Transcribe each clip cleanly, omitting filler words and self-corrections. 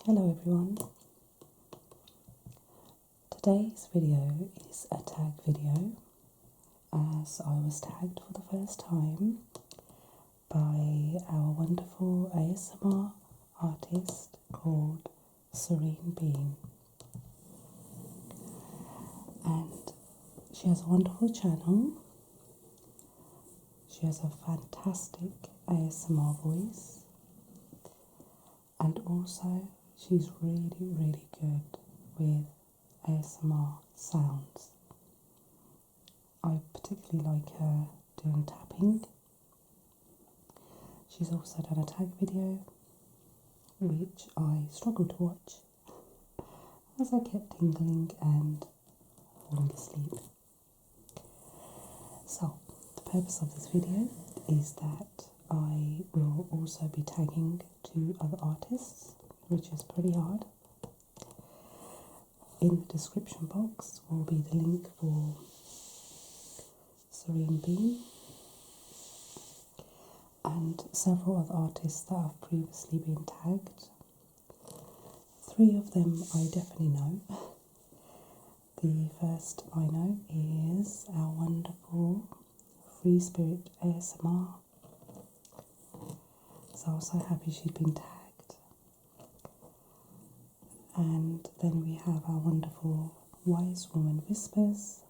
Hello everyone. Today's video is a tag video as I was tagged for the first time by our wonderful ASMR artist called Serene Bean. And she has a wonderful channel. She has a fantastic ASMR voice, and also she's really good with ASMR sounds. I particularly like her doing tapping. She's also done a tag video which I struggled to watch as I kept tingling and falling asleep. So the purpose of this video is that I will also be tagging 2 other artists, which is pretty hard. In the description box will be the link for Serene Bean and several other artists that have previously been tagged. 3 of them I definitely know. The first I know is our wonderful Free Spirit ASMR. So I was so happy she'd been tagged. And then we have our wonderful Wise Woman Whispers.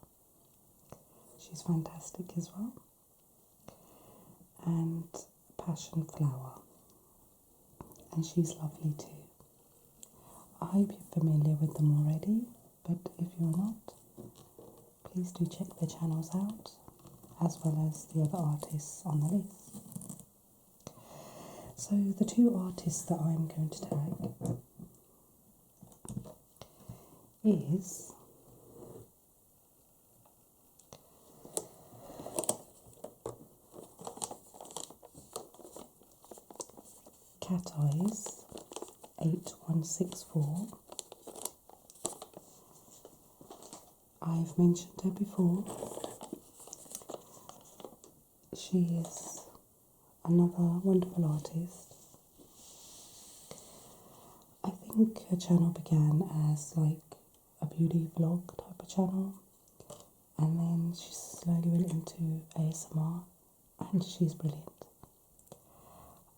She's fantastic as well. And Passion Flower. And she's lovely too. I hope you're familiar with them already, but if you're not, please do check their channels out, as well as the other artists on the list. So the 2 artists that I'm going to tag is Cat Eyes 8164. I've mentioned her before. She is another wonderful artist. I think her channel began as like a beauty vlog type of channel, and then she slowly went into ASMR, and she's brilliant.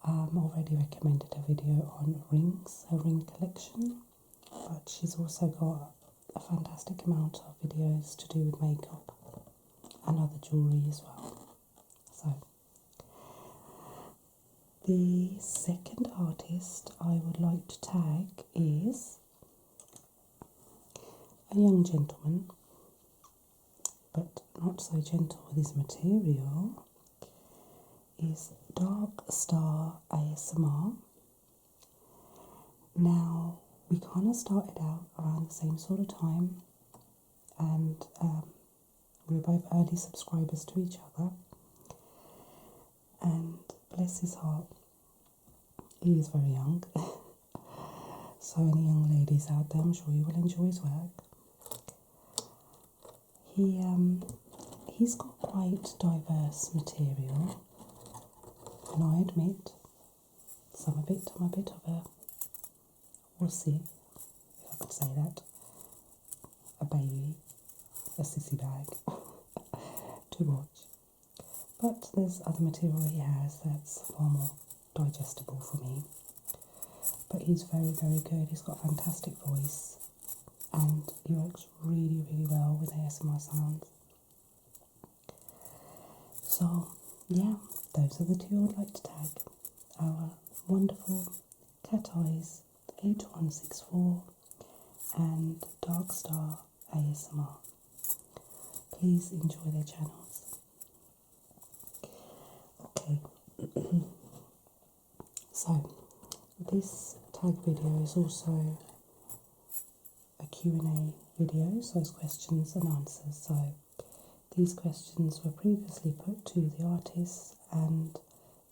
Already recommended a video on rings, her ring collection, but she's also got a fantastic amount of videos to do with makeup and other jewellery as well. So the second artist I would like to tag is a young gentleman, but not so gentle with his material, is DarkStarASMR. Now, we kind of started out around the same sort of time, and we were both early subscribers to each other, and bless his heart, he is very young. So any young ladies out there, I'm sure you will enjoy his work. He's got quite diverse material, and I admit I'm a bit of a wussy, if I could say that, a baby, a sissy bag to watch. But there's other material he has that's far more digestible for me. But he's very good. He's got a fantastic voice, and he works really well with ASMR sounds. So yeah, those are the 2 I would like to tag. Our wonderful Cat Eyes 8164 and Darkstar ASMR. Please enjoy their channels. Okay. So this tag video is also a Q&A video, so it's questions and answers. So these questions were previously put to the artists, and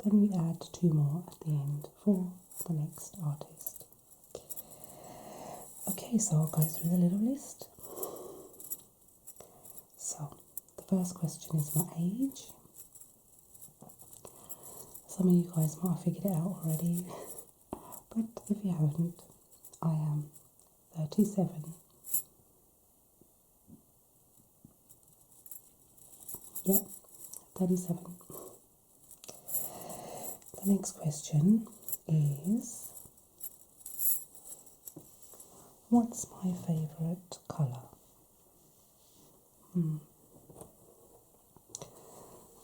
then we add 2 more at the end for the next artist. Okay, so I'll go through the little list. So the first question is my age. Some of you guys might have figured it out already, but if you haven't, I am 37. Yep, 37. The next question is, what's my favourite colour?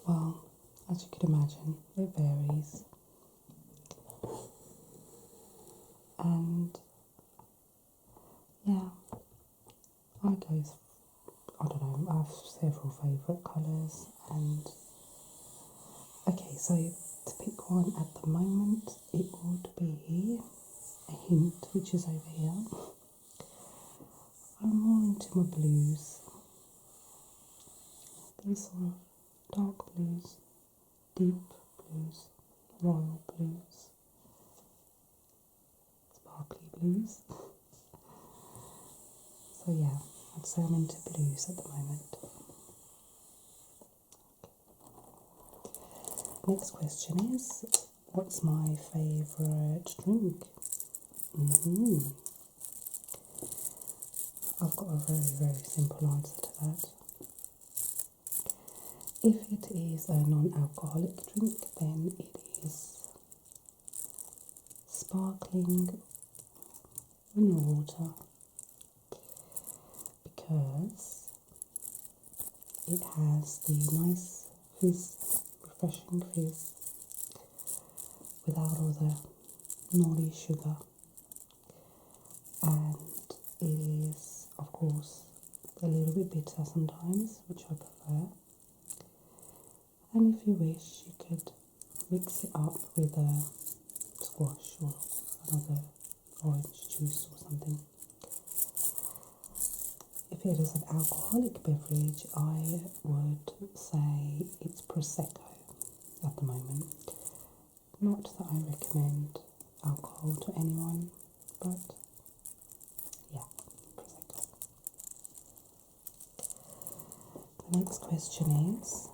Well, as you could imagine, it varies. And yeah, I don't know, I have several favourite colours, and okay, so to pick one at the moment, it would be a hint, which is over here. I'm more into my blues. These sort of dark blues, deep blues, royal blues, sparkly blues. So yeah, I'd say I'm into blues at the moment. Next question is, what's my favourite drink? I've got a very, very simple answer to that. If it is a non-alcoholic drink, then it is sparkling mineral water, because it has the nice fizz, refreshing fizz, without all the naughty sugar, and it is, of course, a little bit bitter sometimes, which I prefer. And if you wish, you could mix it up with a squash or another orange juice or something. If it is an alcoholic beverage, I would say it's Prosecco at the moment. Not that I recommend alcohol to anyone, but yeah, Prosecco. The next question is,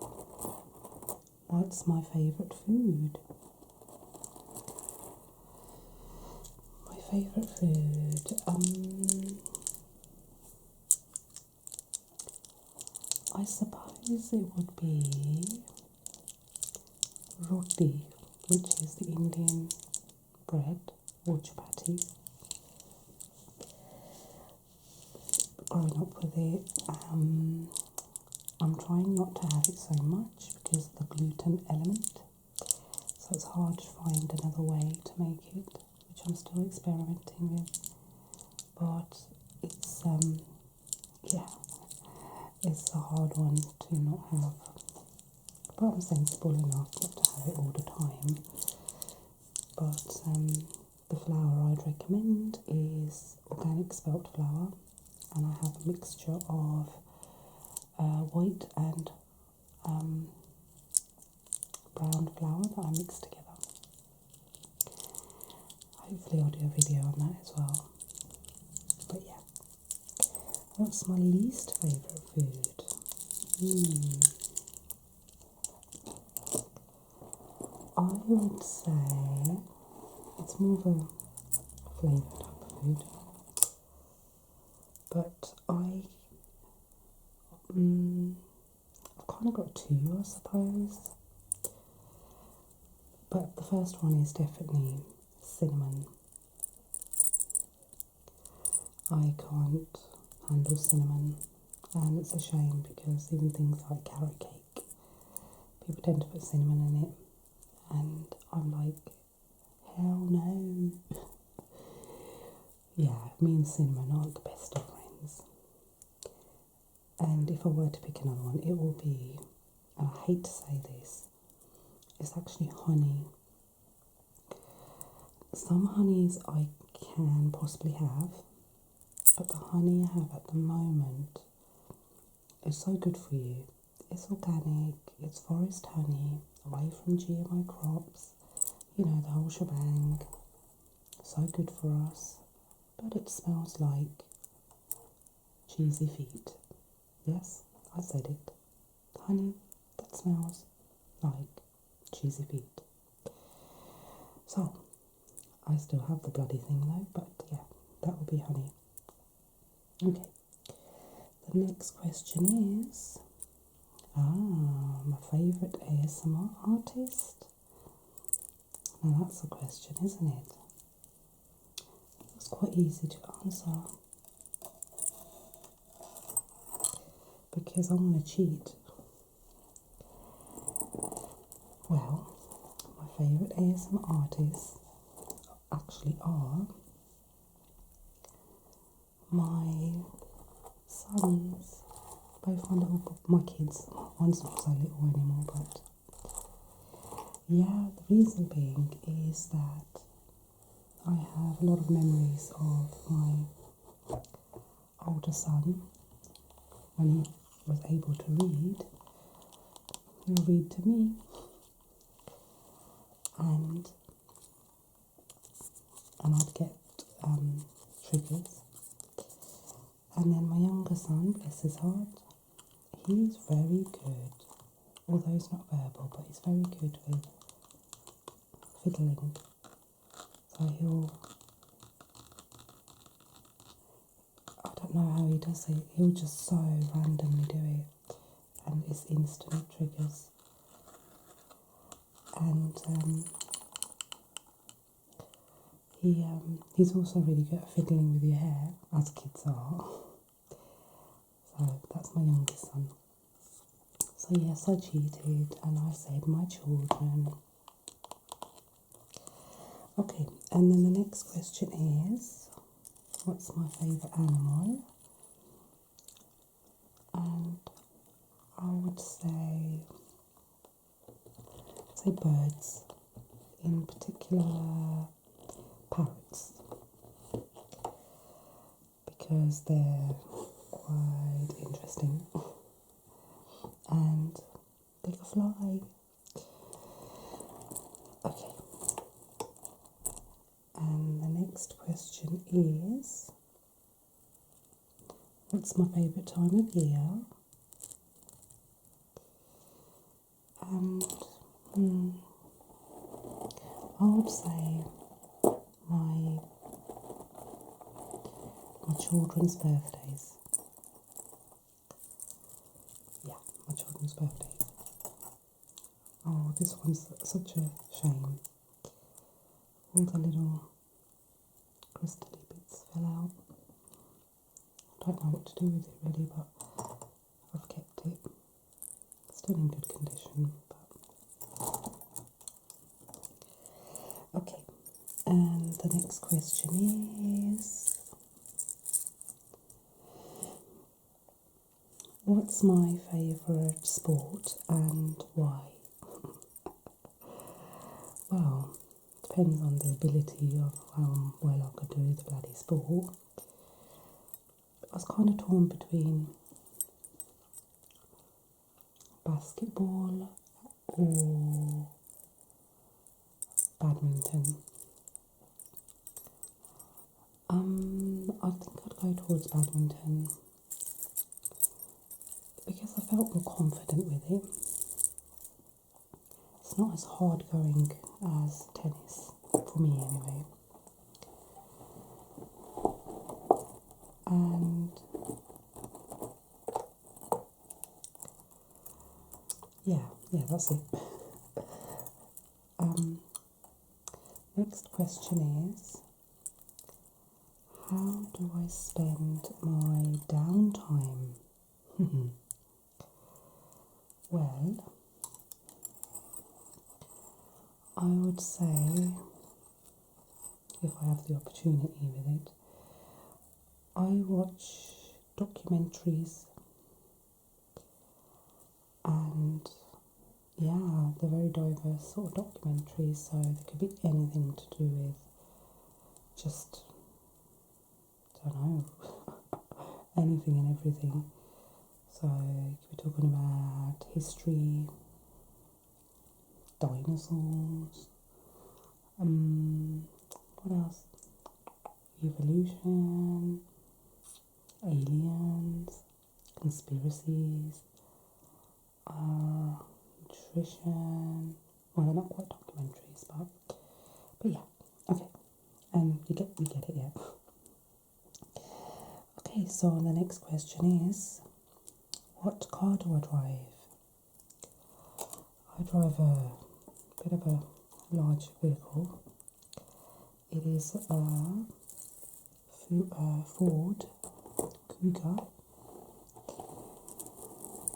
what's my favourite food? My favourite food, I suppose it would be roti, which is the Indian bread, or chapatis. Growing up with it, I'm trying not to have it so much because of the gluten element, so it's hard to find another way to make it, which I'm still experimenting with, but it's yeah, it's a hard one to not have, but I'm sensible enough not to have it all the time. But the flour I'd recommend is organic spelt flour, and I have a mixture of white and brown flour that I mix together. Hopefully I'll do a video on that as well. But yeah, what's my least favourite food? I would say it's more of a flavoured type of food, but I've kind of got two, I suppose. But the first one is definitely cinnamon. I can't handle cinnamon, and it's a shame because even things like carrot cake, people tend to put cinnamon in it, and I'm like, hell no. Yeah, me and cinnamon aren't the best of friends. And if I were to pick another one, it will be, and I hate to say this, it's actually honey. Some honeys I can possibly have, but the honey I have at the moment is so good for you. It's organic, it's forest honey, away from GMO crops, you know, the whole shebang. So good for us, but it smells like cheesy feet. Yes, I said it. Honey that smells like cheesy feet. So, I still have the bloody thing though, but yeah, that will be honey. Okay, the next question is, my favourite ASMR artist. Now that's a question, isn't it? It's quite easy to answer because I'm going to cheat. Well, my favourite ASMR artists actually are my sons, both my kids. One's not so little anymore, but yeah, the reason being is that I have a lot of memories of my older son when he was able to read. He would read to me, and I'd get triggers. And then my younger son, bless his heart, he's very good, although he's not verbal, but he's very good with fiddling. So I don't know how he does it, he'll just so randomly do it, and it's instant triggers. And he's also really good at fiddling with your hair, as kids are. So that's my youngest son. So yes, I cheated and I said my children. Okay, and then the next question is, what's my favourite animal? And I would say birds, in particular parrots, because they're quite interesting and they can fly. Okay, and the next question is, what's my favourite time of year? And I would say my children's birthdays. Yeah, my children's birthdays. Oh, this one's such a shame. All the little crystally bits fell out. I don't know what to do with it really, but I've kept it. Still in good condition, but okay. And the next question is, what's my favourite sport and why? Well, depends on the ability of how well I could do the bloody sport. I was kind of torn between basketball or badminton. I think I'd go towards badminton because I felt more confident with it. It's not as hard going as tennis, for me anyway. And yeah, that's it. Next question is, how do I spend my downtime? Well, I would say, if I have the opportunity with it, I watch documentaries, and yeah, they're very diverse sort of documentaries, so there could be anything to do with just, I don't know, anything and everything. So you could be talking about history, dinosaurs, what else? Evolution, aliens, conspiracies, nutrition. Well, they're not quite documentaries, but yeah, okay. You get it, yeah. Okay, so the next question is, what car do I drive? I drive a bit of a large vehicle. It is a Ford Cougar,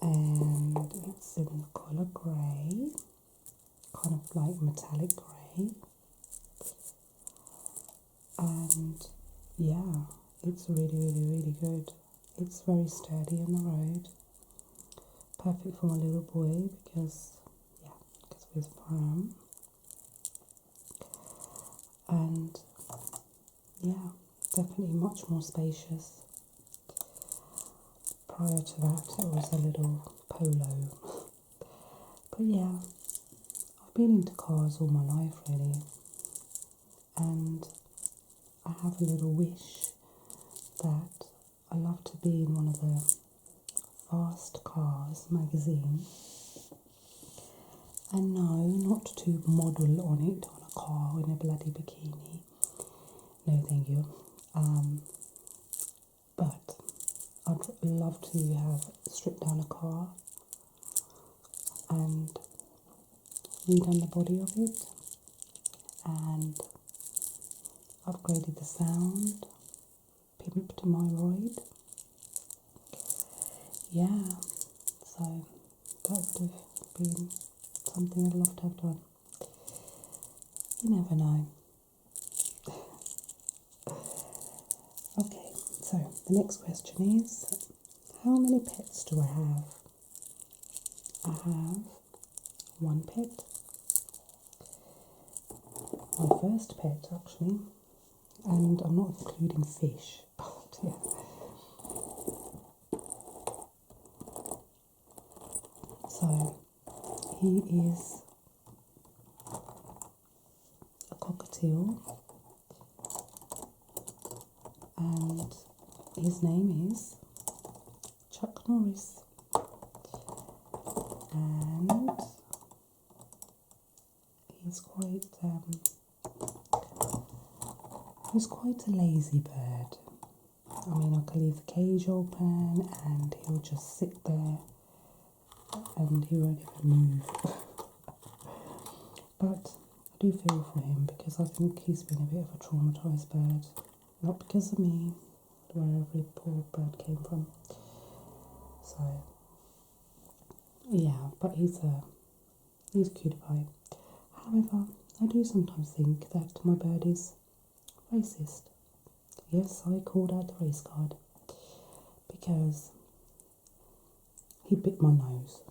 and it's in the colour grey, kind of like metallic grey, and yeah, it's really good. It's very sturdy on the road, perfect for my little boy because of his pram, and yeah, definitely much more spacious. Prior to that, it was a little Polo. But yeah, I've been into cars all my life really, and I have a little wish that I love to be in one of the Fast Cars magazine, and no, not to model on it on a car in a bloody bikini. No, thank you. But I'd love to have stripped down a car and redone the body of it and upgraded the sound, pimped my ride. Yeah, so that would have been something I'd love to have done. You never know. Okay, so the next question is, how many pets do I have? I have one pet. My first pet, actually, and I'm not including fish. Oh dear. So, he is a cockatiel, and his name is Chuck Norris, and he's quite a lazy bird. I mean, I can leave the cage open and he'll just sit there and he won't even move. But I do feel for him because I think he's been a bit of a traumatised bird. Not because of me, where every poor bird came from. So, yeah, but he's a cutie pie. However, I do sometimes think that my bird is racist. Yes, I called out the race card because he bit my nose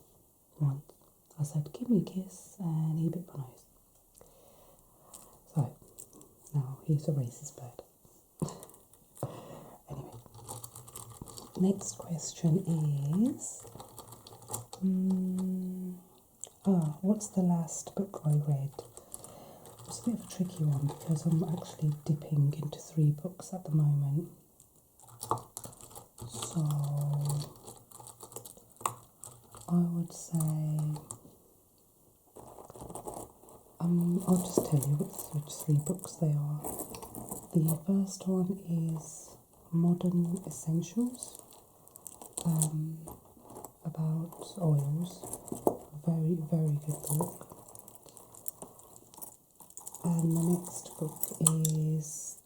once. I said, give me a kiss, and he bit my nose. So, now he's a racist bird. Anyway, next question is, what's the last book I read? It's a bit of a tricky one because I'm actually dipping into 3 books at the moment. So, I would say, I'll just tell you which 3 books they are. The first one is Modern Essentials, about oils. Very, very good book. And the next book is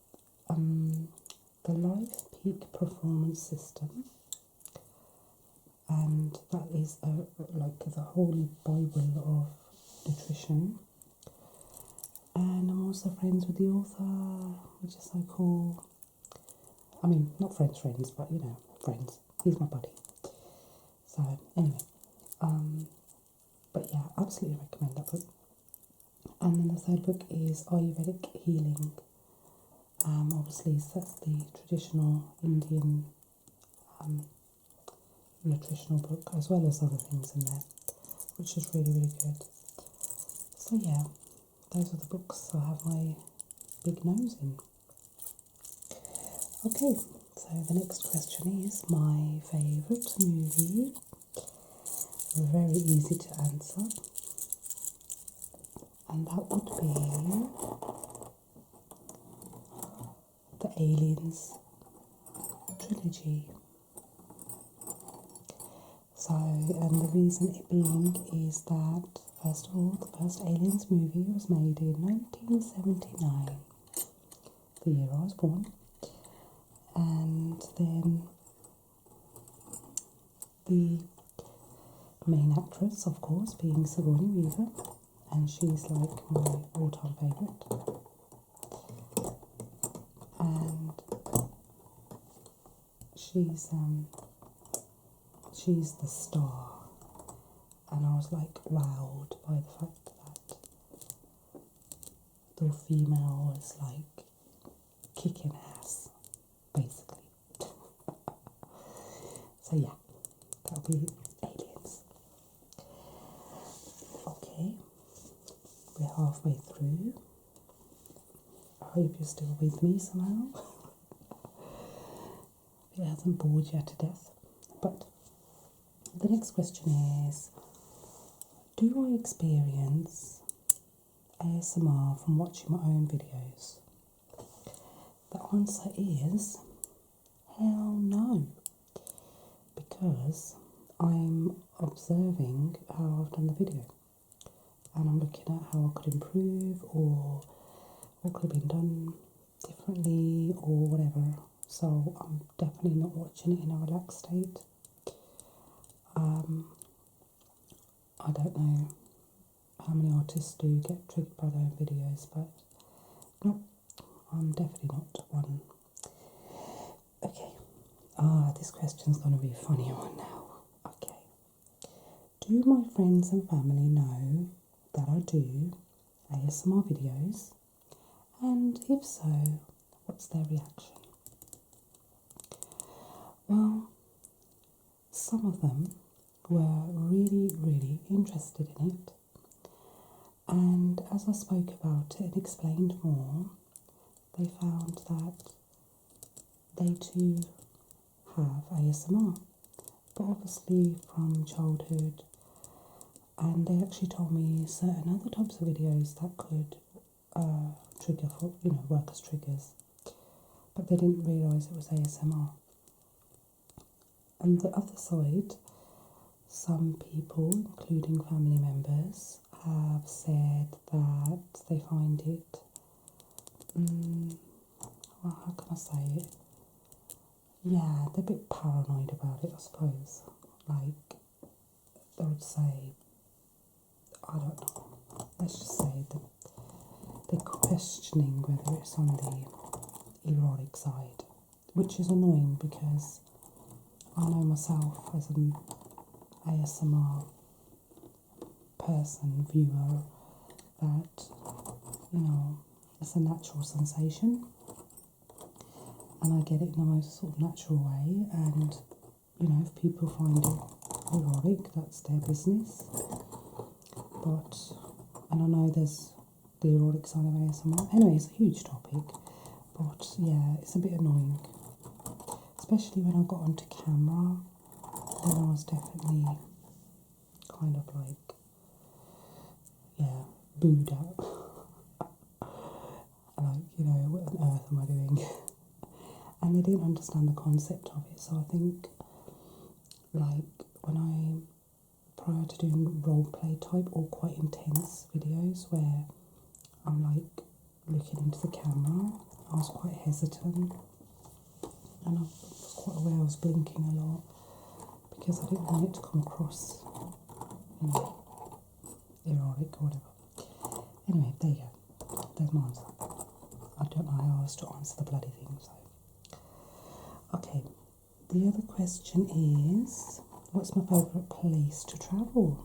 The Life Peak Performance System, and that is like the holy Bible of nutrition. And I'm also friends with the author, which is so cool. I mean, not friends, but you know, friends. He's my buddy. So anyway, but yeah, absolutely recommend that book. And then the third book is Ayurvedic Healing. Obviously, so that's the traditional Indian nutritional book, as well as other things in there, which is really, really good. So yeah, those are the books I have my big nose in. Okay, so the next question is my favourite movie. Very easy to answer. And that would be the Aliens trilogy. So, and the reason it being is that, first of all, the first Aliens movie was made in 1979, the year I was born, and then the main actress, of course, being Sigourney Weaver, and she's like my all-time favourite. And she's the star, and I was like wowed by the fact that the female was like kicking ass, basically. So yeah, that'll be Aliens. Okay, we're halfway through. I hope you're still with me somehow. It hasn't bored you to death. But the next question is, do I experience ASMR from watching my own videos? The answer is hell no, because I'm observing how I've done the video and I'm looking at how I could improve or what could have been done differently or whatever. So I'm definitely not watching it in a relaxed state. I don't know how many artists do get triggered by their own videos, but no, I'm definitely not one. Okay, this question's going to be a funny one now. Okay, do my friends and family know that I do ASMR videos? And if so, what's their reaction? Well, some of them were really, really interested in it, and as I spoke about it and explained more, they found that they too have ASMR, but obviously from childhood, and they actually told me certain other types of videos that could trigger for, work as triggers, but they didn't realise it was ASMR. And the other side, some people, including family members, have said that they find it, well, how can I say it? Yeah, they're a bit paranoid about it, I suppose. Like, they would say, I don't know, let's just say that they're questioning whether it's on the erotic side, which is annoying because I know myself as an ASMR person, viewer, that, it's a natural sensation and I get it in the most sort of natural way, and, if people find it erotic, that's their business. But, and I know there's the erotic side of ASMR. Anyway, it's a huge topic, but yeah, it's a bit annoying. Especially when I got onto camera, then I was definitely kind of like, booed out. Like, what on earth am I doing? And they didn't understand the concept of it, so I think, like, prior to doing roleplay type or quite intense videos where I'm like looking into the camera, I was quite hesitant. And I was quite aware I was blinking a lot because I didn't want it to come across, erotic or whatever. Anyway, there you go. There's my answer. I don't know how else to answer the bloody thing, so. Okay, the other question is, what's my favourite place to travel?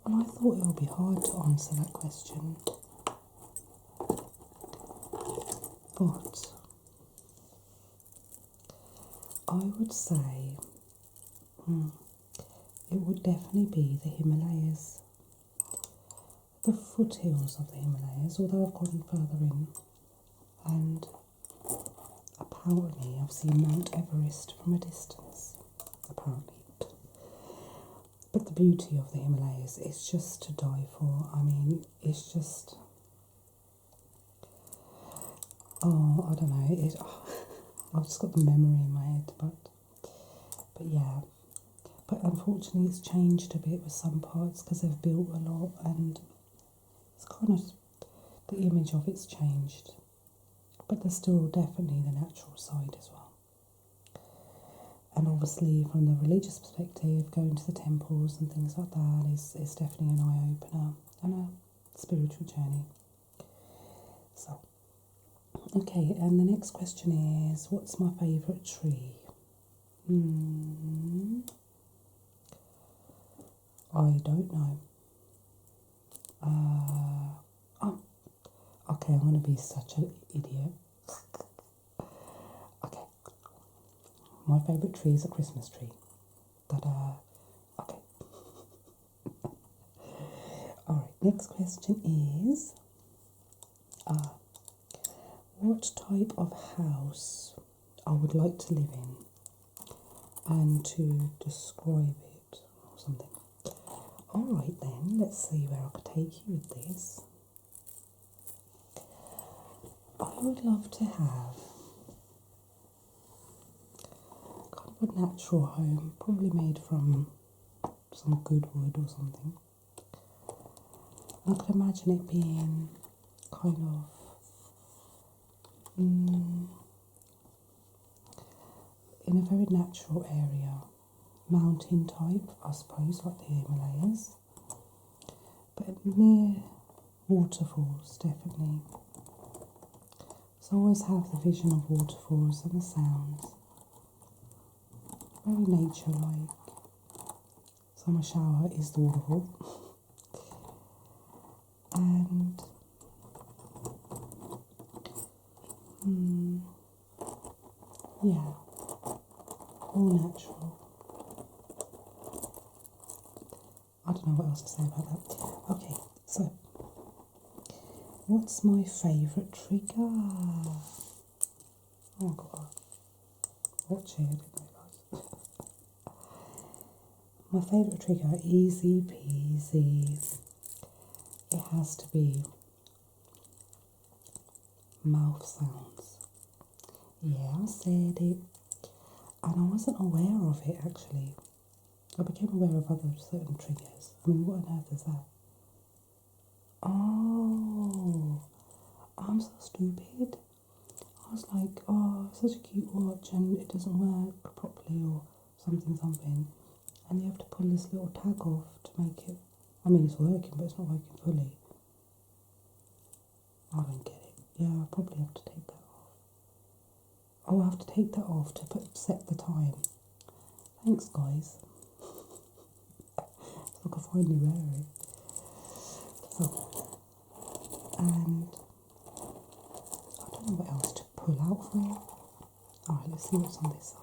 Well, I thought it would be hard to answer that question. But I would say it would definitely be the Himalayas, the foothills of the Himalayas, although I've gone further in, and apparently I've seen Mount Everest from a distance, apparently. But the beauty of the Himalayas is just to die for. I mean, it's just, Oh, I don't know. I've just got the memory in my head, but yeah. But unfortunately, it's changed a bit with some parts because they've built a lot, and it's kind of the image of it's changed. But there's still definitely the natural side as well. And obviously, from the religious perspective, going to the temples and things like that is definitely an eye opener and a spiritual journey. So, okay, and the next question is, what's my favourite tree? I don't know. Oh, okay, I'm going to be such an idiot. Okay, my favourite tree is a Christmas tree. Ta-da. Okay. Alright, next question is, what type of house I would like to live in and to describe it or something. Alright then, let's see where I could take you with this. I would love to have kind of a natural home, probably made from some good wood or something. I could imagine it being kind of in a very natural area, mountain type, I suppose, like the Himalayas, but near waterfalls, definitely. So I always have the vision of waterfalls and the sounds, very nature-like. So my shower is the waterfall, and yeah, all natural. I don't know what else to say about that. Okay, so what's my favourite trigger? Oh god, watch it, I didn't realise. My favourite trigger, easy peasy. It has to be mouth sounds. Yeah, I said it. And I wasn't aware of it actually. I became aware of other certain triggers. I mean, what on earth is that? Oh, I'm so stupid. I was like, oh, such a cute watch and it doesn't work properly or something. And you have to pull this little tag off to make it. I mean, it's working, but it's not working fully. I don't get it. Yeah, I'll probably have to take that off. I'll have to take that off to set the time. Thanks, guys. So I can finally wear it. So, and I don't know what else to pull out for you. Alright, let's see what's on this side.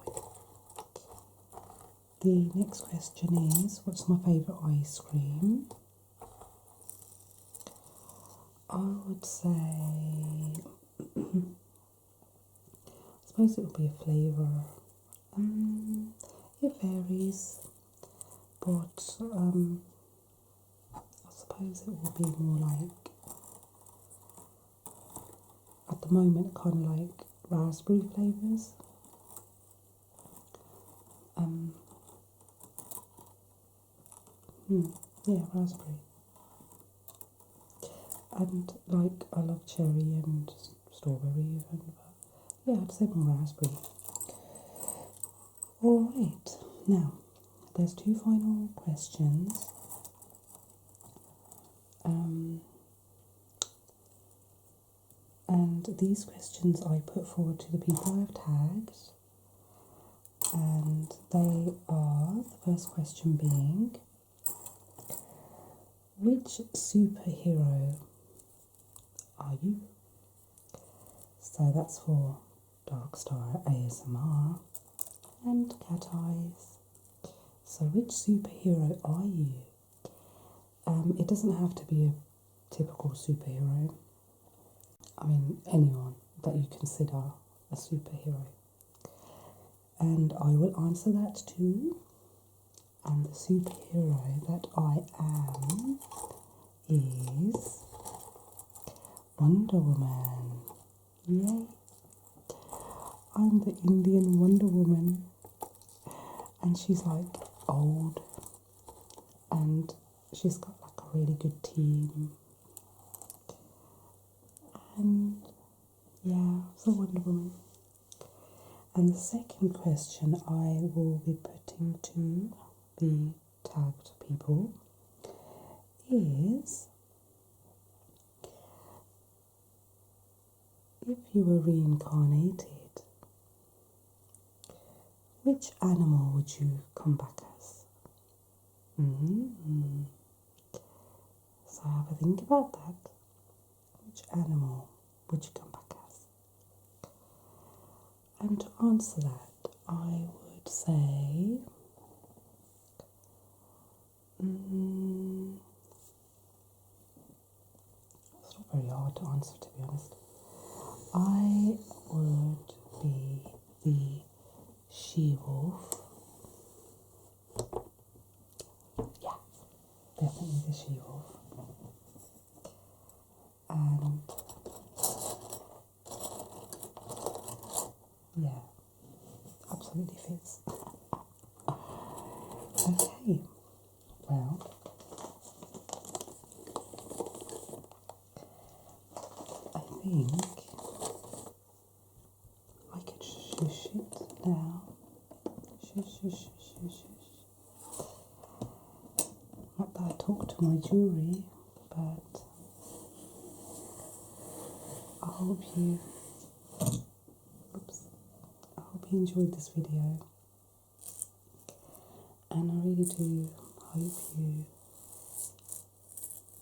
The next question is, what's my favourite ice cream? I would say, I suppose it would be a flavour. It varies, but I suppose it will be more like, at the moment, kind of like raspberry flavours. Yeah, raspberry. And like, I love cherry and strawberry even, but yeah, I'd say more raspberry. Alright, now, there's two final questions. And these questions I put forward to the people I've tagged. And they are, the first question being, which superhero are you? So that's for DarkStarASMR and Cat Eyes. So which superhero are you? It doesn't have to be a typical superhero. I mean, anyone that you consider a superhero. And I will answer that too. And the superhero that I am is Wonder Woman. Yay! I'm the Indian Wonder Woman, and she's like old, and she's got like a really good team, and yeah, so Wonder Woman. And the second question I will be putting to the tagged people is, if you were reincarnated, which animal would you come back as? So have a think about that. Which animal would you come back as? And to answer that, I would say it's not very hard to answer, to be honest. I would be the she-wolf. Yeah, definitely the she-wolf. And yeah, absolutely fits. Okay, well, I think I could shush it now. Shush. Not that I talk to my jewellery, but I hope you enjoyed this video, and I really do hope you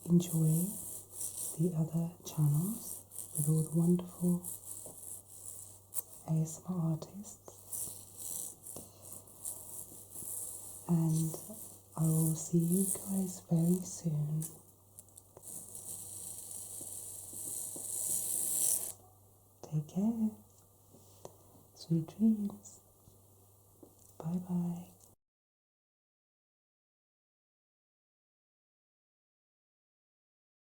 enjoy the other channels with all the wonderful ASMR artists, and I will see you guys very soon. Take care. Sweet dreams. Bye bye.